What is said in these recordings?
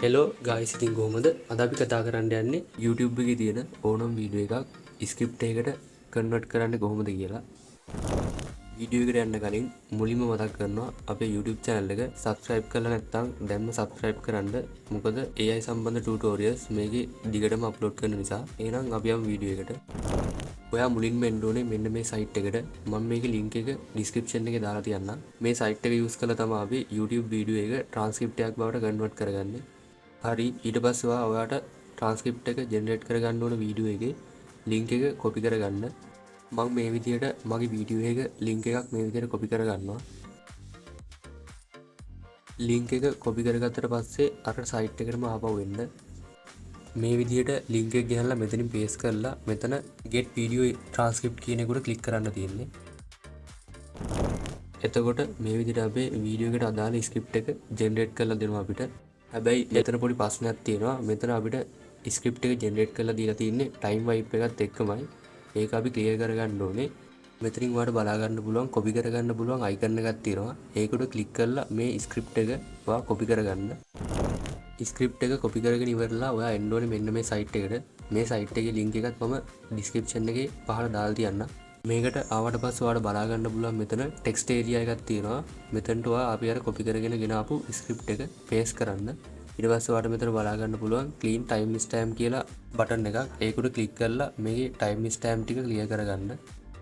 Hello ගායිස්, ඉතින් කොහොමද? අද අපි කතා කරන්න යන්නේ YouTube එකේ තියෙන ඕනම වීඩියෝ එකක් ස්ක්‍රිප්ට් එකකට කන්වර්ට් කරන්න කොහොමද කියලා. වීඩියෝ එකට යන්න කලින් මුලින්ම මතක් කරනවා අපේ YouTube channel එක subscribe කරලා නැත්නම් දැන්ම subscribe කරන්න. මොකද AI සම්බන්ධ tutorials මේකේ දිගටම upload කරන නිසා. එහෙනම් අපි යමු වීඩියෝ එකට. ඔයා මුලින්ම එන්න ඕනේ මෙන්න මේ site එකට. මම මේකේ link එක description එකේ දාලා තියන්නම්. මේ site එක use කරලා තමයි අපි YouTube වීඩියෝ එක transcript එකක් බවට convert කරගන්නේ. හරි, ඊට පස්සේ ඔයාට ට්‍රාන්ස්ක්‍රිප්ට් එක ජෙනරේට් කරගන්න ඕන වීඩියෝ එකේ ලින්ක් එක කොපි කරගන්න. මම මේ විදිහට මගේ වීඩියෝ එක ලින්ක් එකක් මේ විදිහට කොපි කරගන්නවා. ලින්ක් එක කොපි කරගත්තට පස්සේ අර සයිට් එකටම ආපහු එන්න. මේ විදිහට ලින්ක් එක ගෙනල්ලා මෙතනින් පේස්ට් කරලා මෙතන get video transcript කියන එකට ක්ලික් කරන්න තියෙන්නේ. එතකොට මේ විදිහට අපේ වීඩියෝ එකට අදාළ ස්ක්‍රිප්ට් එක ජෙනරේට් කරලා දෙනවා අපිට. හැබැයි මෙතන පොඩි ප්‍රශ්නයක් තියෙනවා. මෙතන අපිට ස්ක්‍රිප්ට් එක ජෙනරේට් කරලා දීලා තියෙන්නේ ටයිම් වයිප් එකත් එක්කමයි. ඒක අපි ක්ලියර් කරගන්න ඕනේ. මෙතනින් ඔයාලට බලා ගන්න පුළුවන් කොපි කරගන්න පුළුවන් අයිකන් එකක් තියෙනවා. ඒකට ක්ලික් කරලා මේ ස්ක්‍රිප්ට් එක ඔයා කොපි කරගන්න. ස්ක්‍රිප්ට් එක කොපි කරගෙන ඉවරලා ඔයා එන්න ඕනේ මෙන්න මේ සයිට් එකට. මේ සයිට් එකේ ලින්ක් එකත් මම ඩිස්ක්‍රිප්ෂන් එකේ පහළ දාලා තියන්නම්. මේකට ආවට පස්සේ ඔයාලට බලා ගන්න පුළුවන් මෙතන ටෙක්ස්ට් ඒරියා එකක් තියෙනවා. මෙතනට ඔයා අපි අර කොපි කරගෙන ගෙන ආපු ස්ක්‍රිප්ට් එක පේස්ට් කරන්න. ඊට පස්සේ ඔයාලට මෙතන බලා ගන්න පුළුවන් clean time stamp කියලා බටන් එකක්. ඒකට ක්ලික් කරලා මේකේ time stamp ටික ක්ලියර් කරගන්න.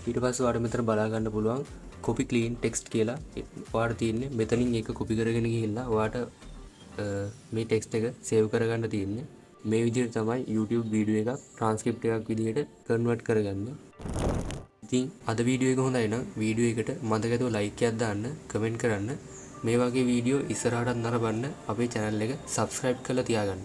ඊට පස්සේ ඔයාලට මෙතන බලා ගන්න පුළුවන් copy clean text කියලා. ඔයාලට තියෙන්නේ මෙතනින් ඒක කොපි කරගෙන ගිහිල්ලා ඔයාලට මේ ටෙක්ස්ට් එක සේව් කරගන්න තියෙන්නේ. මේ විදිහට තමයි YouTube වීඩියෝ එකක් ට්‍රාන්ස්ක්‍රිප්ට් එකක් විදිහට කන්වර්ට් කරගන්නේ. ඉතින් අද වීඩියෝ එක හොඳයි නම් වීඩියෝ එකට මතකද ලයික් එකක් දාන්න, කමෙන්ට් කරන්න. මේ වගේ වීඩියෝ ඉස්සරහටත් නරඹන්න අපේ channel එක subscribe කරලා තියාගන්න.